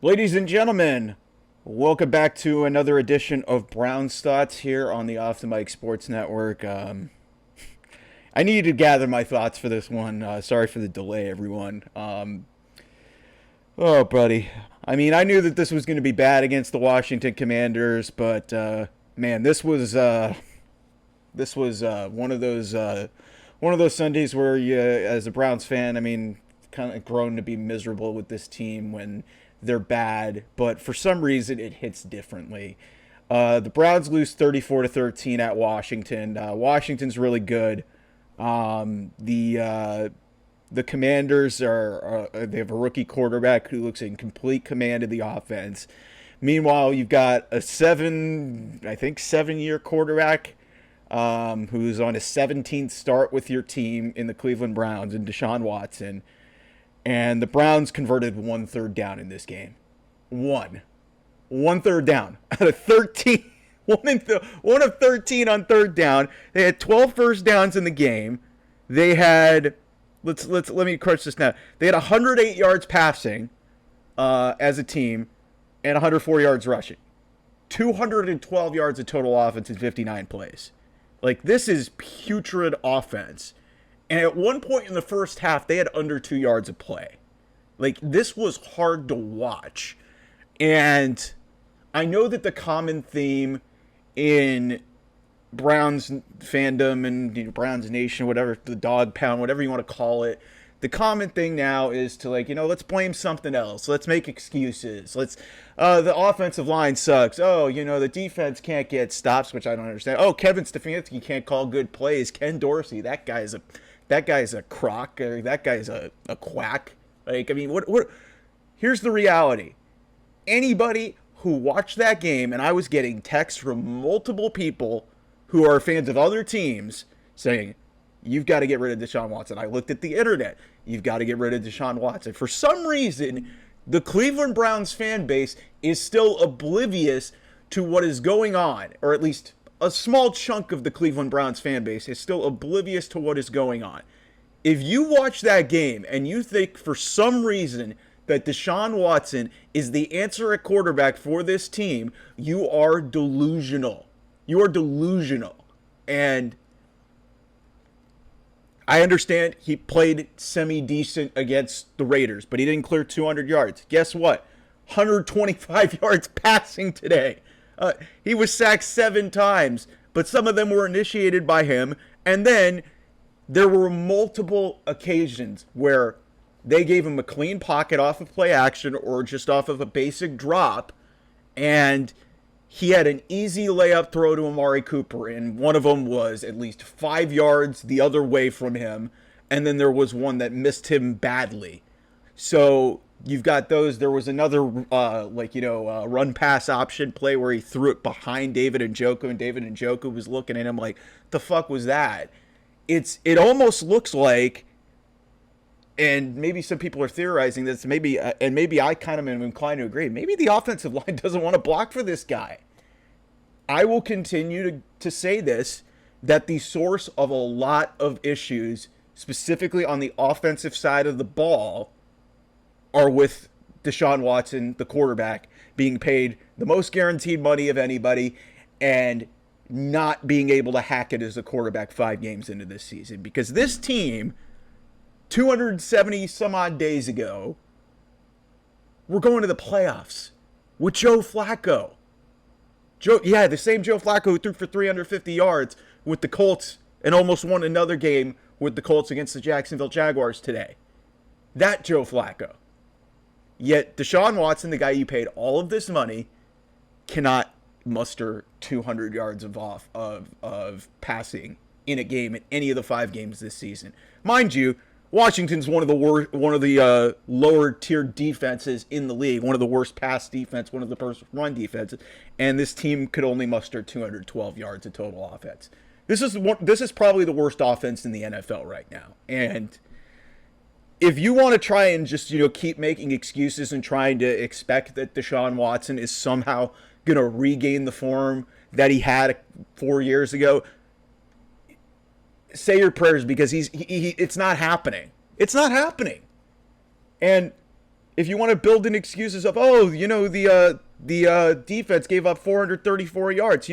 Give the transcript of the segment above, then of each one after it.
Ladies and gentlemen, welcome back to another edition of Brown's Thoughts here on the Off the Mic Sports Network. I needed to gather my thoughts for this one. Sorry for the delay, everyone. Oh, buddy. I mean, I knew that this was going to be bad against the Washington Commanders, but man, this was one of those Sundays where you, as a Browns fan, I mean, kind of grown to be miserable with this team when they're bad, but for some reason it hits differently. The Browns lose 34-13 at Washington. Washington's really good. The Commanders they have a rookie quarterback who looks in complete command of the offense. Meanwhile, you've got a 7-year quarterback who's on his 17th start with your team in the Cleveland Browns, and Deshaun Watson. And the Browns converted 1/3 down in this game. One third down out of 13. One of 13 on third down. They had 12 first downs in the game. They had let me crunch this now. They had 108 yards passing as a team and 104 yards rushing. 212 yards of total offense in 59 plays. Like, this is putrid offense. And at one point in the first half, they had under 2 yards of play. Like, this was hard to watch. And I know that the common theme in Browns fandom and Browns Nation, whatever, the dog pound, whatever you want to call it, the common thing now is to, like, let's blame something else. Let's make excuses. The offensive line sucks. Oh, the defense can't get stops, which I don't understand. Oh, Kevin Stefanski can't call good plays. Ken Dorsey, that guy's a crock, or that guy's a quack. Like, I mean, what? Here's the reality. Anybody who watched that game, and I was getting texts from multiple people who are fans of other teams saying, you've got to get rid of Deshaun Watson. I looked at the internet. You've got to get rid of Deshaun Watson. For some reason, the Cleveland Browns fan base is still oblivious to what is going on, or at least a small chunk of the Cleveland Browns fan base is still oblivious to what is going on. If you watch that game and you think for some reason that Deshaun Watson is the answer at quarterback for this team, you are delusional. You are delusional. And I understand he played semi-decent against the Raiders, but he didn't clear 200 yards. Guess what? 125 yards passing today. He was sacked 7 times, but some of them were initiated by him. And then there were multiple occasions where they gave him a clean pocket off of play action or just off of a basic drop, and he had an easy layup throw to Amari Cooper, and one of them was at least 5 yards the other way from him, and then there was one that missed him badly. So you've got those. There was another, run-pass option play where he threw it behind David Njoku, and David Njoku was looking at him like, the fuck was that? It almost looks like, and maybe some people are theorizing this, maybe I kind of am inclined to agree, maybe the offensive line doesn't want to block for this guy. I will continue to say this, that the source of a lot of issues, specifically on the offensive side of the ball, are with Deshaun Watson, the quarterback, being paid the most guaranteed money of anybody and not being able to hack it as a quarterback 5 games into this season. Because this team, 270 some odd days ago, we're going to the playoffs with Joe Flacco. The same Joe Flacco who threw for 350 yards with the Colts and almost won another game with the Colts against the Jacksonville Jaguars today. That Joe Flacco. Yet Deshaun Watson, the guy you paid all of this money, cannot muster 200 yards of passing in a game in any of the 5 games this season. Mind you, Washington's one of the lower tier defenses in the league, one of the worst pass defense, one of the worst run defenses, and this team could only muster 212 yards of total offense. This is probably the worst offense in the NFL right now. And if you want to try and just keep making excuses and trying to expect that Deshaun Watson is somehow going to regain the form that he had 4 years ago, say your prayers, because it's not happening. It's not happening. And If you want to build in excuses of, oh, the defense gave up 434 yards.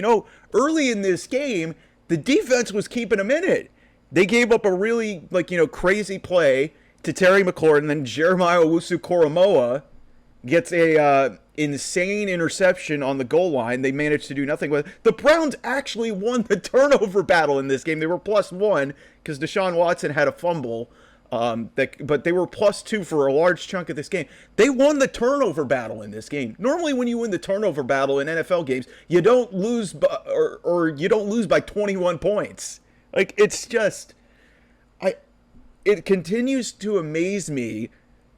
Early in this game, the defense was keeping them in it. They gave up a really crazy play to Terry McLaurin, and then Jeremiah Owusu-Koramoah gets a insane interception on the goal line. They managed to do nothing with it. The Browns actually won the turnover battle in this game. They were +1 because Deshaun Watson had a fumble. But they were +2 for a large chunk of this game. They won the turnover battle in this game. Normally, when you win the turnover battle in NFL games, you don't lose or you don't lose by 21 points. It's just, it continues to amaze me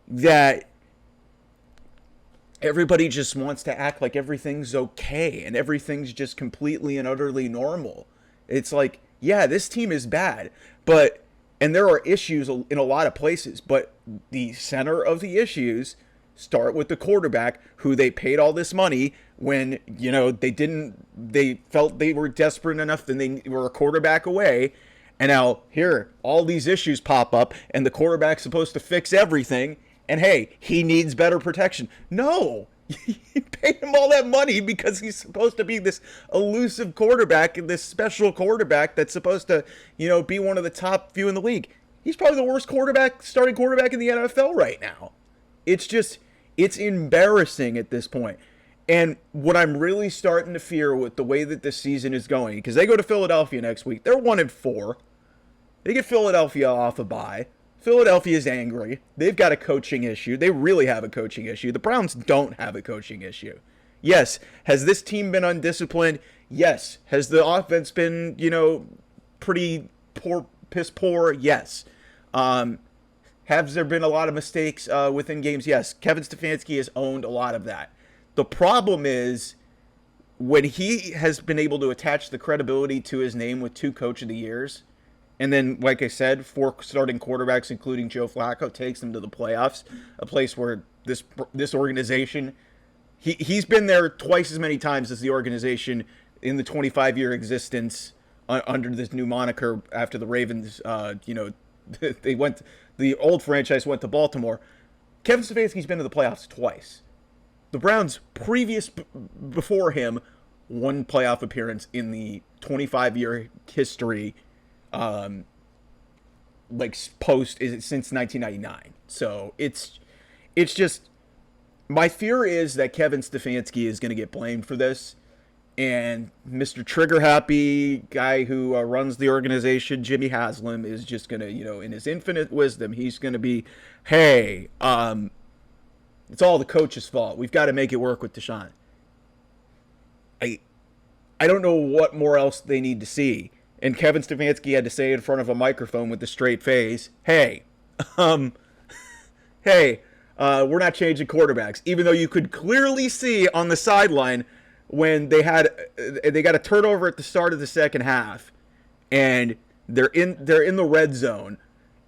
that everybody just wants to act like everything's okay and everything's just completely and utterly normal. It's like, yeah, this team is bad, and there are issues in a lot of places, but the center of the issues start with the quarterback who they paid all this money when, they felt they were desperate enough and they were a quarterback away. And now here, all these issues pop up and the quarterback's supposed to fix everything. And hey, he needs better protection. No, you paid him all that money because he's supposed to be this elusive quarterback and this special quarterback that's supposed to, be one of the top few in the league. He's probably the worst starting quarterback in the NFL right now. It's embarrassing at this point. And what I'm really starting to fear with the way that this season is going, because they go to Philadelphia next week. They're 1-4. They get Philadelphia off a bye. Philadelphia's angry. They've got a coaching issue. They really have a coaching issue. The Browns don't have a coaching issue. Yes. Has this team been undisciplined? Yes. Has the offense been, pretty piss poor? Yes. Has there been a lot of mistakes within games? Yes. Kevin Stefanski has owned a lot of that. The problem is when he has been able to attach the credibility to his name with 2 Coach of the Years, and then, like I said, 4 starting quarterbacks, including Joe Flacco, takes them to the playoffs, a place where this organization, he's been there twice as many times as the organization in the 25-year existence under this new moniker after the Ravens, the old franchise went to Baltimore. Kevin Stefanski's been to the playoffs twice. The Browns, before him, one playoff appearance in the 25-year history, since 1999. So it's just, my fear is that Kevin Stefanski is going to get blamed for this, and Mr. Trigger Happy guy who runs the organization, Jimmy Haslam, is just going to, in his infinite wisdom, he's going to be, hey, it's all the coach's fault. We've got to make it work with Deshaun. I don't know what more else they need to see. And Kevin Stefanski had to say in front of a microphone with a straight face, hey, we're not changing quarterbacks. Even though you could clearly see on the sideline when they got a turnover at the start of the second half, and they're in the red zone,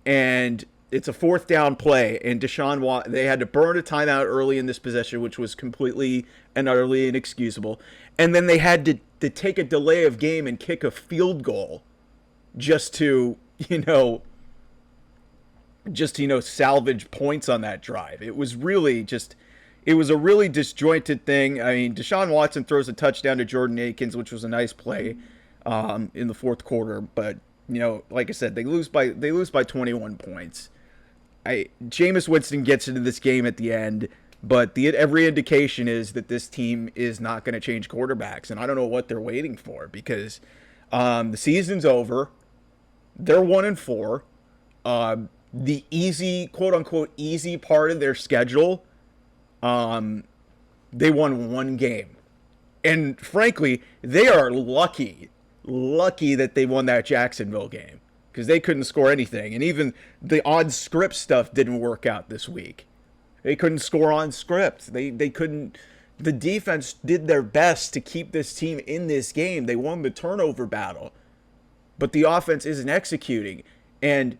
and it's a 4th down play, and they had to burn a timeout early in this possession, which was completely and utterly inexcusable. And then they had to take a delay of game and kick a field goal just to salvage points on that drive. It was really it was a really disjointed thing. I mean, Deshaun Watson throws a touchdown to Jordan Akins, which was a nice play in the 4th quarter. But, like I said, they lose by 21 points. Jameis Winston gets into this game at the end, but every indication is that this team is not going to change quarterbacks, and I don't know what they're waiting for, because the season's over. They're 1-4. The easy, quote unquote, easy part of their schedule, they won 1 game, and frankly, they are lucky that they won that Jacksonville game, because they couldn't score anything. And even the odd script stuff didn't work out this week. They couldn't score on script. They couldn't. The defense did their best to keep this team in this game. They won the turnover battle. But the offense isn't executing. And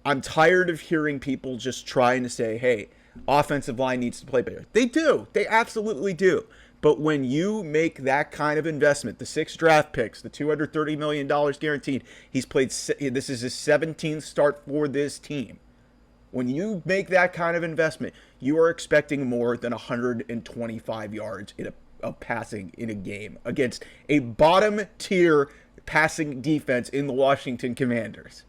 I'm tired of hearing people just trying to say, hey, offensive line needs to play better. They do. They absolutely do. But when you make that kind of investment, the 6 draft picks, the $230 million guaranteed, this is his 17th start for this team. When you make that kind of investment, you are expecting more than 125 yards of passing in a game against a bottom tier passing defense in the Washington Commanders.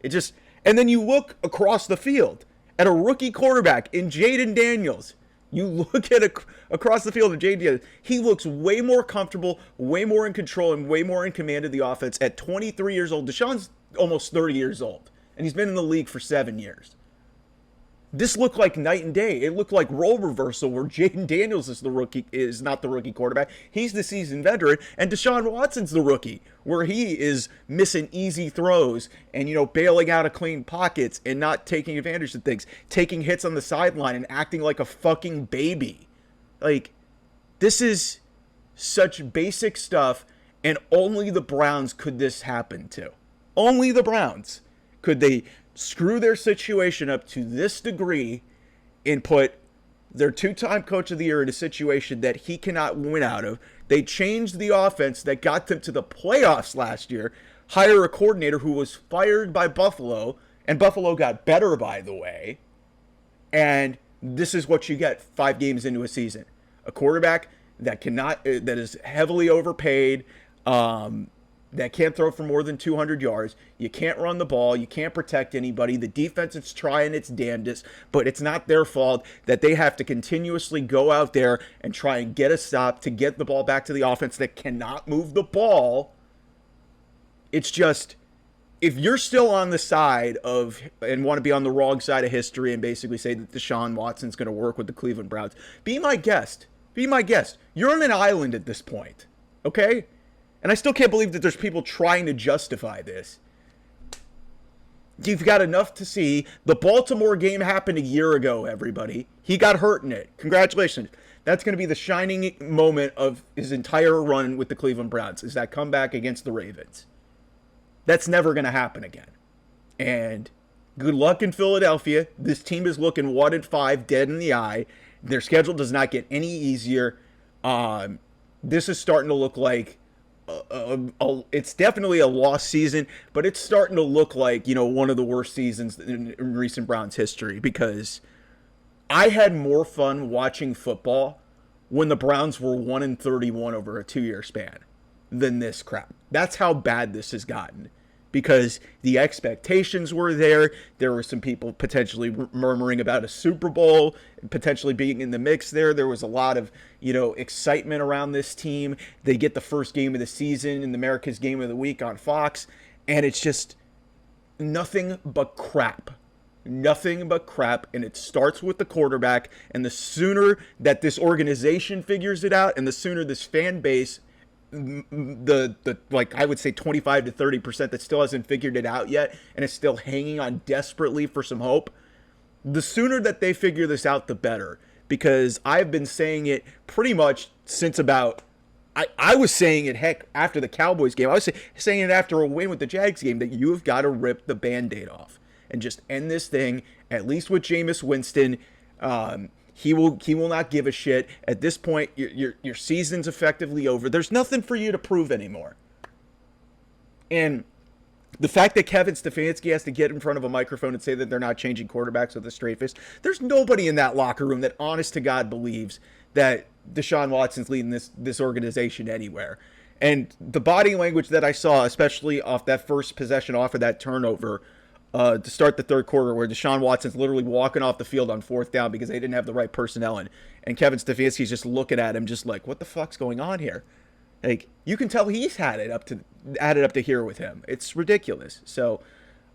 And then you look across the field at a rookie quarterback in Jaden Daniels. You look at across the field of Jaden Daniels. He looks way more comfortable, way more in control, and way more in command of the offense at 23 years old. Deshaun's almost 30 years old, and he's been in the league for 7 years. This looked like night and day. It looked like role reversal where Jaden Daniels is not the rookie quarterback. He's the seasoned veteran, and Deshaun Watson's the rookie, where he is missing easy throws and, bailing out of clean pockets and not taking advantage of things, taking hits on the sideline and acting like a fucking baby. Like, this is such basic stuff, and only the Browns could this happen to. Only the Browns could they screw their situation up to this degree and put their two-time coach of the year in a situation that he cannot win out of. They changed the offense that got them to the playoffs last year, hire a coordinator who was fired by Buffalo, and Buffalo got better, by the way. And this is what you get 5 games into a season. A quarterback that is heavily overpaid, that can't throw for more than 200 yards. You can't run the ball. You can't protect anybody. The defense is trying its damnedest, but it's not their fault that they have to continuously go out there and try and get a stop to get the ball back to the offense that cannot move the ball. It's just, if you're still on the side of, and want to be on the wrong side of history and basically say that Deshaun Watson's going to work with the Cleveland Browns, be my guest. Be my guest. You're on an island at this point, okay? And I still can't believe that there's people trying to justify this. You've got enough to see. The Baltimore game happened a year ago, everybody. He got hurt in it. Congratulations. That's going to be the shining moment of his entire run with the Cleveland Browns, is that comeback against the Ravens. That's never going to happen again. And good luck in Philadelphia. This team is looking 1-5, dead in the eye. Their schedule does not get any easier. This is starting to look like it's definitely a lost season, but it's starting to look like, one of the worst seasons in recent Browns history, because I had more fun watching football when the Browns were 1-31 over a 2-year span than this crap. That's how bad this has gotten, because the expectations were there. There were some people potentially murmuring about a Super Bowl potentially being in the mix there. There was a lot of, excitement around this team. They get the first game of the season in America's Game of the Week on Fox, and it's just nothing but crap. Nothing but crap, and it starts with the quarterback, and the sooner that this organization figures it out, and the sooner this fan base, I would say 25 to 30% that still hasn't figured it out yet and is still hanging on desperately for some hope, the sooner that they figure this out, the better. Because I've been saying it pretty much since about, I was saying it, heck, after the Cowboys game. I was saying it after a win with the Jags game, that you have got to rip the Band-Aid off and just end this thing, at least with Jameis Winston. He will not give a shit. At this point, your season's effectively over. There's nothing for you to prove anymore. And the fact that Kevin Stefanski has to get in front of a microphone and say that they're not changing quarterbacks with a straight face, there's nobody in that locker room that, honest to God, believes that Deshaun Watson's leading this organization anywhere. And the body language that I saw, especially off that first possession, off of that turnover, to start the third quarter, where Deshaun Watson's literally walking off the field on 4th down because they didn't have the right personnel in, and Kevin Stefanski's just looking at him just like, what the fuck's going on here? Like, you can tell he's had it up to here with him. It's ridiculous. So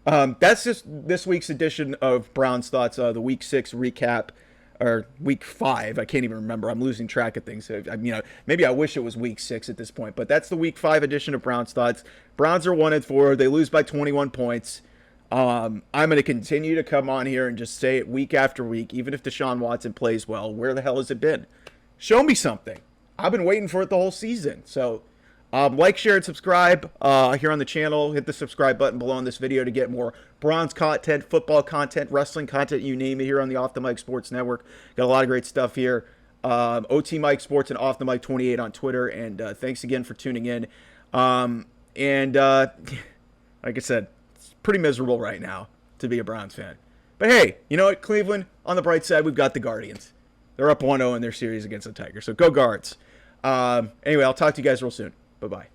that's just this week's edition of Browns Thoughts, the Week 6 recap, or Week 5. I can't even remember. I'm losing track of things. Maybe I wish it was Week 6 at this point, but that's the Week 5 edition of Browns Thoughts. Browns are 1-4. They lose by 21 points. I'm going to continue to come on here and just say it week after week, even if Deshaun Watson plays well. Where the hell has it been? Show me something. I've been waiting for it the whole season. So like, share, and subscribe here on the channel. Hit the subscribe button below on this video to get more Browns content, football content, wrestling content, you name it, here on the Off the Mic Sports Network. Got a lot of great stuff here. OT Mike Sports and Off the Mic 28 on Twitter. And thanks again for tuning in. Like I said, it's pretty miserable right now to be a Browns fan. But hey, you know what, Cleveland, on the bright side, we've got the Guardians. They're up 1-0 in their series against the Tigers. So go Guards. Anyway, I'll talk to you guys real soon. Bye-bye.